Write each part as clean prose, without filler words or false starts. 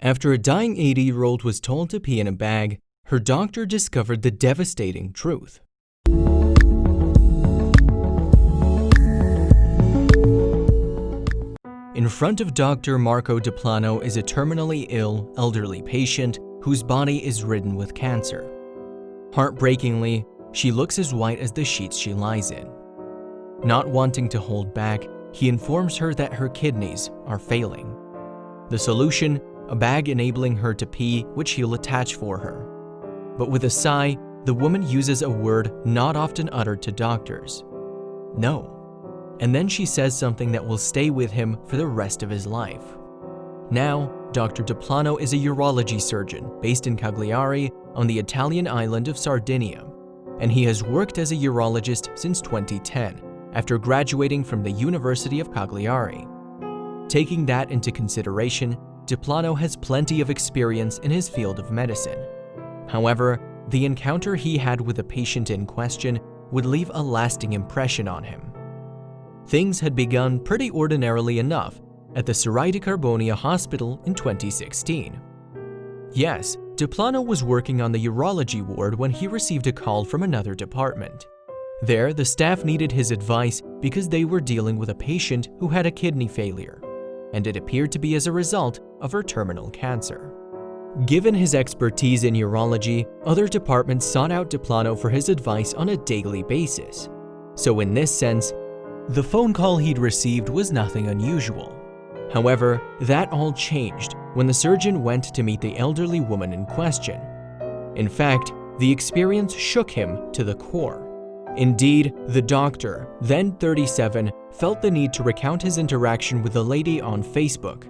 After a dying 80-year-old was told to pee in a bag, her doctor discovered the devastating truth. In front of Dr. Marco Diplano is a terminally ill, elderly patient whose body is ridden with cancer. Heartbreakingly, she looks as white as the sheets she lies in. Not wanting to hold back, he informs her that her kidneys are failing. The solution, a bag enabling her to pee, which he'll attach for her. But with a sigh, the woman uses a word not often uttered to doctors: no. And then she says something that will stay with him for the rest of his life. Now, Dr. Diplano is a urology surgeon based in Cagliari on the Italian island of Sardinia, and he has worked as a urologist since 2010 after graduating from the University of Cagliari. Taking that into consideration, Diplano has plenty of experience in his field of medicine. However, the encounter he had with the patient in question would leave a lasting impression on him. Things had begun pretty ordinarily enough at the Serai di Carbonia Hospital in 2016. Yes, Diplano was working on the urology ward when he received a call from another department. There, the staff needed his advice because they were dealing with a patient who had a kidney failure, and it appeared to be as a result of her terminal cancer. Given his expertise in urology, other departments sought out Diplano for his advice on a daily basis. So in this sense, the phone call he'd received was nothing unusual. However, that all changed when the surgeon went to meet the elderly woman in question. In fact, the experience shook him to the core. Indeed, the doctor, then 37, felt the need to recount his interaction with the lady on Facebook.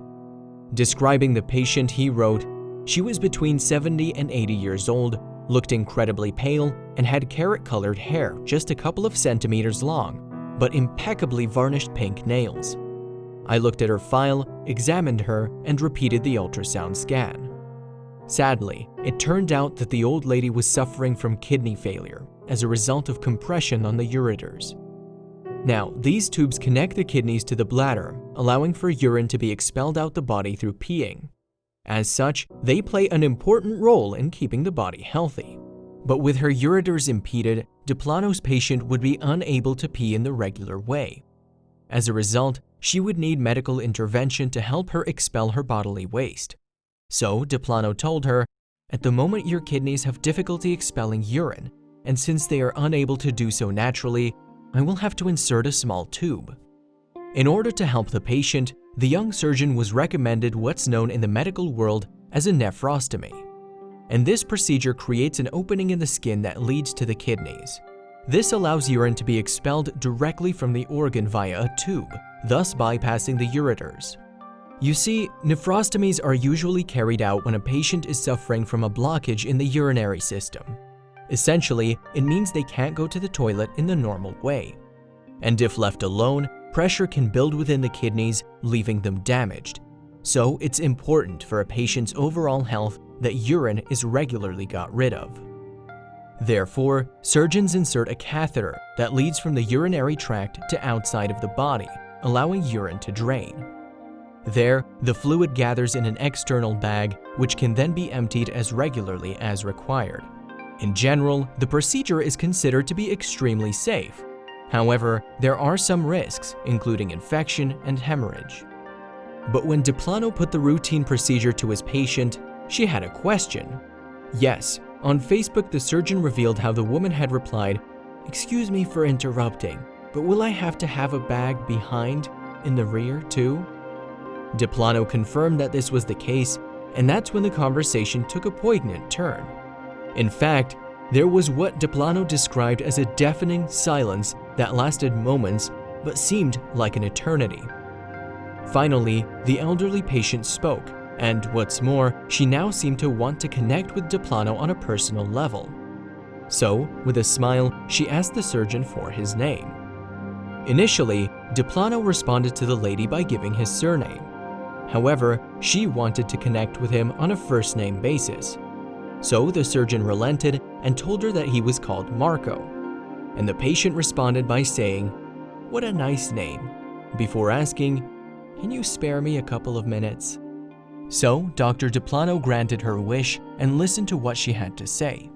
Describing the patient, he wrote, "She was between 70 and 80 years old, looked incredibly pale, and had carrot-colored hair just a couple of centimeters long, but impeccably varnished pink nails. I looked at her file, examined her, and repeated the ultrasound scan. Sadly, it turned out that the old lady was suffering from kidney failure as a result of compression on the ureters. Now, these tubes connect the kidneys to the bladder, allowing for urine to be expelled out the body through peeing. As such, they play an important role in keeping the body healthy. But with her ureters impeded, Diplano's patient would be unable to pee in the regular way. As a result, she would need medical intervention to help her expel her bodily waste. So, Diplano told her, "At the moment your kidneys have difficulty expelling urine, and since they are unable to do so naturally, I will have to insert a small tube." In order to help the patient, the young surgeon was recommended what's known in the medical world as a nephrostomy. And this procedure creates an opening in the skin that leads to the kidneys. This allows urine to be expelled directly from the organ via a tube, thus bypassing the ureters. You see, nephrostomies are usually carried out when a patient is suffering from a blockage in the urinary system. Essentially, it means they can't go to the toilet in the normal way. And if left alone, pressure can build within the kidneys, leaving them damaged. So it's important for a patient's overall health that urine is regularly got rid of. Therefore, surgeons insert a catheter that leads from the urinary tract to outside of the body, allowing urine to drain. There, the fluid gathers in an external bag, which can then be emptied as regularly as required. In general, the procedure is considered to be extremely safe. However, there are some risks, including infection and hemorrhage. But when Diplano put the routine procedure to his patient, she had a question. Yes, on Facebook the surgeon revealed how the woman had replied, "Excuse me for interrupting, but will I have to have a bag behind, in the rear too?" Diplano confirmed that this was the case, and that's when the conversation took a poignant turn. In fact, there was what Diplano described as a deafening silence that lasted moments but seemed like an eternity. Finally, the elderly patient spoke, and what's more, she now seemed to want to connect with Diplano on a personal level. So, with a smile, she asked the surgeon for his name. Initially, Diplano responded to the lady by giving his surname. However, she wanted to connect with him on a first-name basis. So the surgeon relented and told her that he was called Marco. And the patient responded by saying, "What a nice name," before asking, "Can you spare me a couple of minutes?" So, Dr. Diplano granted her wish and listened to what she had to say.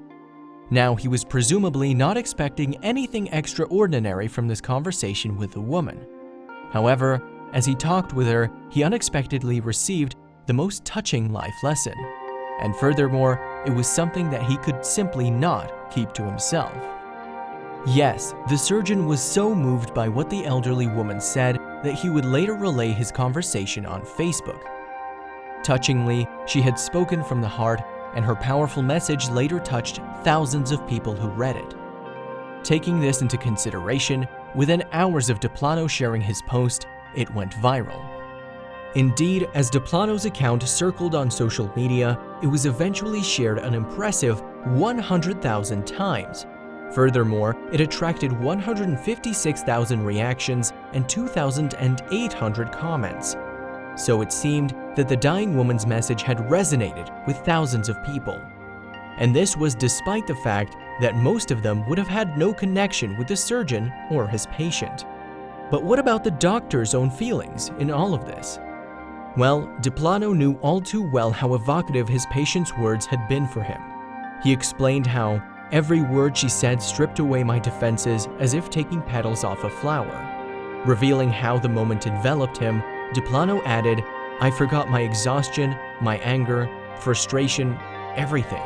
Now, he was presumably not expecting anything extraordinary from this conversation with the woman. However, as he talked with her, he unexpectedly received the most touching life lesson. And furthermore, it was something that he could simply not keep to himself. Yes, the surgeon was so moved by what the elderly woman said that he would later relay his conversation on Facebook. Touchingly, she had spoken from the heart, and her powerful message later touched thousands of people who read it. Taking this into consideration, within hours of Diplano sharing his post, it went viral. Indeed, as Diplano's account circled on social media, it was eventually shared an impressive 100,000 times. Furthermore, it attracted 156,000 reactions and 2,800 comments. So it seemed that the dying woman's message had resonated with thousands of people. And this was despite the fact that most of them would have had no connection with the surgeon or his patient. But what about the doctor's own feelings in all of this? Well, Diplano knew all too well how evocative his patient's words had been for him. He explained how every word she said stripped away my defenses as if taking petals off a flower. Revealing how the moment enveloped him, Diplano added, "I forgot my exhaustion, my anger, frustration, everything."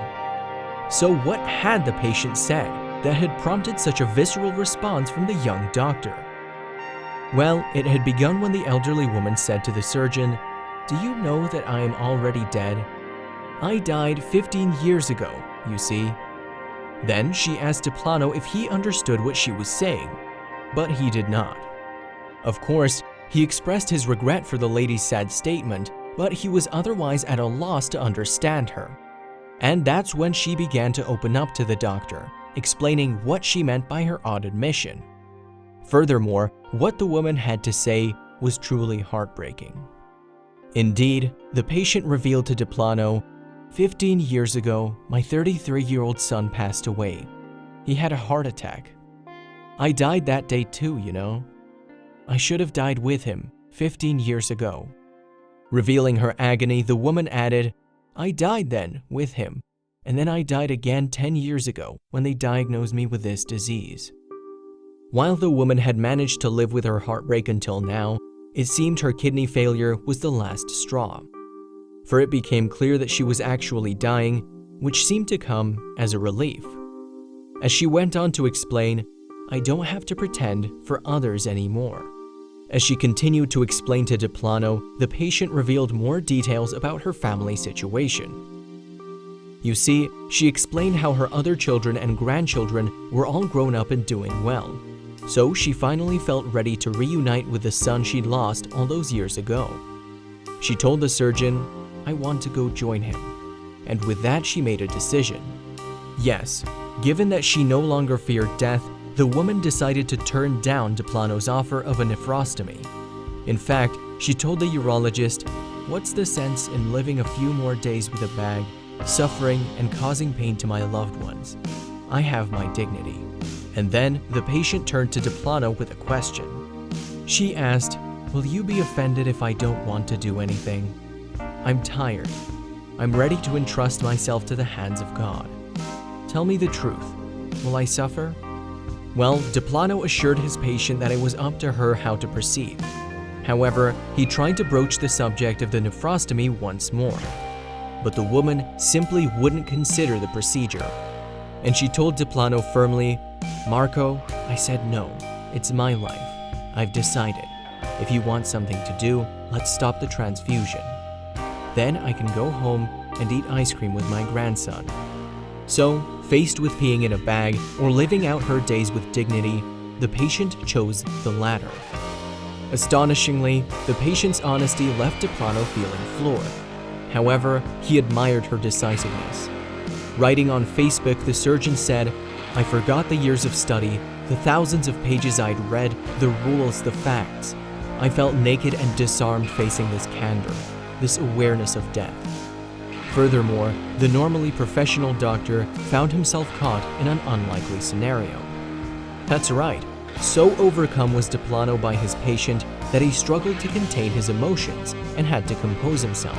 So what had the patient said that had prompted such a visceral response from the young doctor? Well, it had begun when the elderly woman said to the surgeon, "Do you know that I am already dead? I died 15 years ago, you see." Then she asked Diplano if he understood what she was saying, but he did not. Of course, he expressed his regret for the lady's sad statement, but he was otherwise at a loss to understand her. And that's when she began to open up to the doctor, explaining what she meant by her odd admission. Furthermore, what the woman had to say was truly heartbreaking. Indeed, the patient revealed to Diplano, 15 years ago, my 33-year-old son passed away. He had a heart attack. I died that day too, you know. I should have died with him 15 years ago." Revealing her agony, the woman added, "I died then with him, and then I died again 10 years ago when they diagnosed me with this disease." While the woman had managed to live with her heartbreak until now, it seemed her kidney failure was the last straw. For it became clear that she was actually dying, which seemed to come as a relief. As she went on to explain, "I don't have to pretend for others anymore." As she continued to explain to Diplano, the patient revealed more details about her family situation. You see, she explained how her other children and grandchildren were all grown up and doing well. So she finally felt ready to reunite with the son she'd lost all those years ago. She told the surgeon, "I want to go join him." And with that, she made a decision. Yes, given that she no longer feared death, the woman decided to turn down Diplano's offer of a nephrostomy. In fact, she told the urologist, "What's the sense in living a few more days with a bag, suffering and causing pain to my loved ones? I have my dignity." And then the patient turned to Diplano with a question. She asked, "Will you be offended if I don't want to do anything? I'm tired. I'm ready to entrust myself to the hands of God. Tell me the truth. Will I suffer?" Well, Diplano assured his patient that it was up to her how to proceed. However, he tried to broach the subject of the nephrostomy once more. But the woman simply wouldn't consider the procedure. And she told Diplano firmly, "Marco, I said no. It's my life. I've decided. If you want something to do, let's stop the transfusion. Then I can go home and eat ice cream with my grandson." So, faced with peeing in a bag or living out her days with dignity, the patient chose the latter. Astonishingly, the patient's honesty left Diplano feeling floored. However, he admired her decisiveness. Writing on Facebook, the surgeon said, "I forgot the years of study, the thousands of pages I'd read, the rules, the facts. I felt naked and disarmed facing this candor, this awareness of death." Furthermore, the normally professional doctor found himself caught in an unlikely scenario. That's right, so overcome was Diplano by his patient that he struggled to contain his emotions and had to compose himself.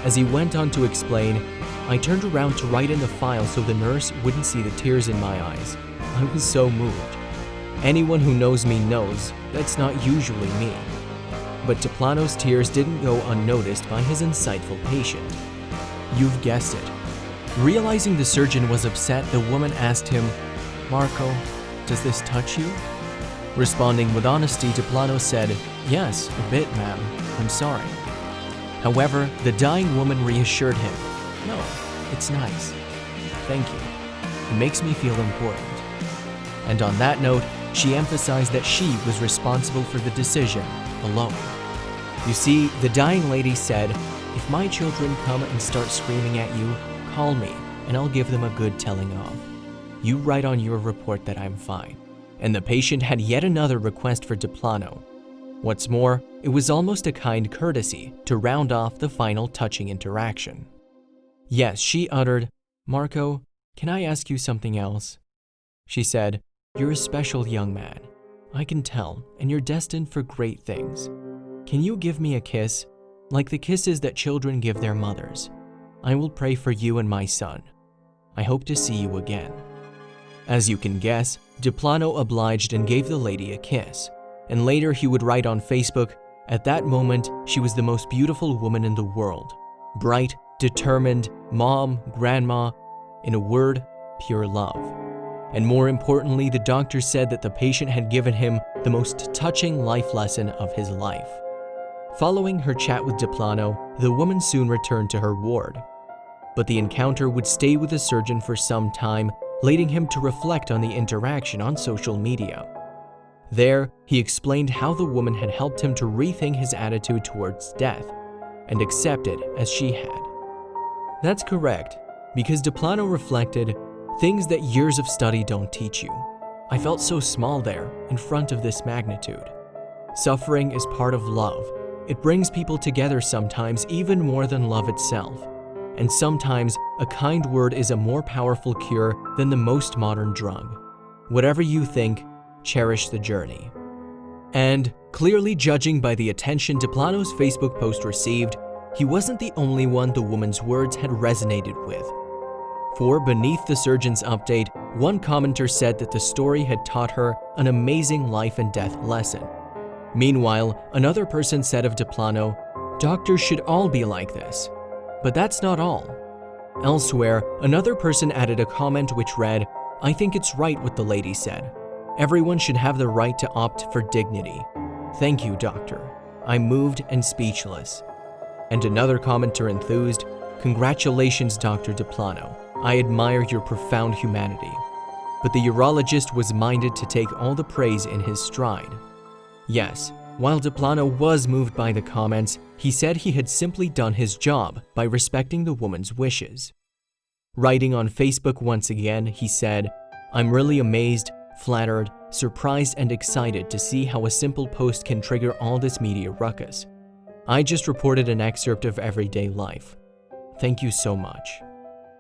As he went on to explain, I turned around to write in the file so the nurse wouldn't see the tears in my eyes. I was so moved. Anyone who knows me knows that's not usually me. But Diplano's tears didn't go unnoticed by his insightful patient. You've guessed it. Realizing the surgeon was upset, the woman asked him, "Marco, does this touch you?" Responding with honesty, Diplano said, "Yes, a bit, ma'am. I'm sorry." However, the dying woman reassured him, "No, it's nice. Thank you. It makes me feel important." And on that note, she emphasized that she was responsible for the decision alone. You see, the dying lady said, "If my children come and start screaming at you, call me and I'll give them a good telling off. You write on your report that I'm fine." And the patient had yet another request for Diplano. What's more, it was almost a kind courtesy to round off the final touching interaction. Yes, she uttered, "Marco, can I ask you something else?" She said, "You're a special young man. I can tell, and you're destined for great things. Can you give me a kiss, like the kisses that children give their mothers? I will pray for you and my son. I hope to see you again." As you can guess, Diplano obliged and gave the lady a kiss, and later he would write on Facebook, "At that moment, she was the most beautiful woman in the world. Bright, determined, mom, grandma, in a word, pure love." And more importantly, the doctor said that the patient had given him the most touching life lesson of his life. Following her chat with Diplano, the woman soon returned to her ward. But the encounter would stay with the surgeon for some time, leading him to reflect on the interaction on social media. There, he explained how the woman had helped him to rethink his attitude towards death and accept it as she had. That's correct, because Diplano reflected, "Things that years of study don't teach you. I felt so small there, in front of this magnitude. Suffering is part of love. It brings people together sometimes even more than love itself. And sometimes a kind word is a more powerful cure than the most modern drug. Whatever you think, cherish the journey." And, clearly judging by the attention Diplano's Facebook post received, he wasn't the only one the woman's words had resonated with. For beneath the surgeon's update, one commenter said that the story had taught her an amazing life and death lesson. Meanwhile, another person said of Diplano, "Doctors should all be like this." But that's not all. Elsewhere, another person added a comment which read, "I think it's right what the lady said. Everyone should have the right to opt for dignity. Thank you, doctor. I'm moved and speechless." And another commenter enthused, "Congratulations, Dr. Diplano. I admire your profound humanity." But the urologist was minded to take all the praise in his stride. Yes, while Diplano was moved by the comments, he said he had simply done his job by respecting the woman's wishes. Writing on Facebook once again, he said, "I'm really amazed, flattered, surprised and excited to see how a simple post can trigger all this media ruckus. I just reported an excerpt of everyday life. Thank you so much."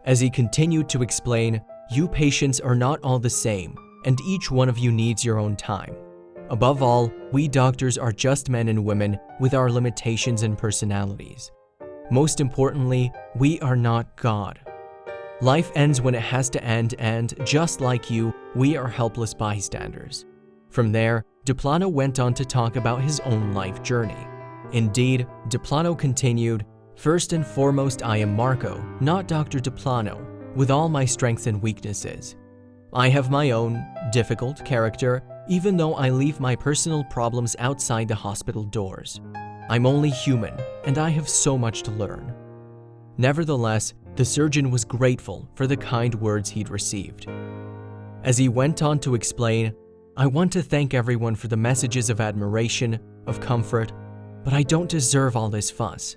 As he continued to explain, "You patients are not all the same, and each one of you needs your own time. Above all, we doctors are just men and women with our limitations and personalities. Most importantly, we are not God. Life ends when it has to end, and just like you, we are helpless bystanders." From there, Diplano went on to talk about his own life journey. Indeed, Diplano continued, "First and foremost, I am Marco, not Dr. Diplano, with all my strengths and weaknesses. I have my own difficult character, even though I leave my personal problems outside the hospital doors. I'm only human, and I have so much to learn." Nevertheless, the surgeon was grateful for the kind words he'd received. As he went on to explain, "I want to thank everyone for the messages of admiration, of comfort, but I don't deserve all this fuss.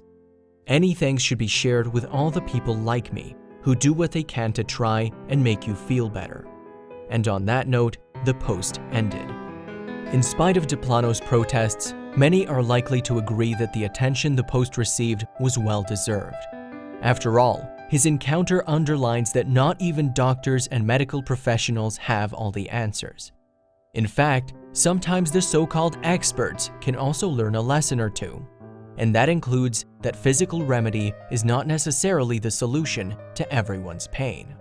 Any thanks should be shared with all the people like me who do what they can to try and make you feel better." And on that note, the post ended. In spite of Diplano's protests, many are likely to agree that the attention the post received was well-deserved. After all, his encounter underlines that not even doctors and medical professionals have all the answers. In fact, sometimes the so-called experts can also learn a lesson or two. and that includes that physical remedy is not necessarily the solution to everyone's pain.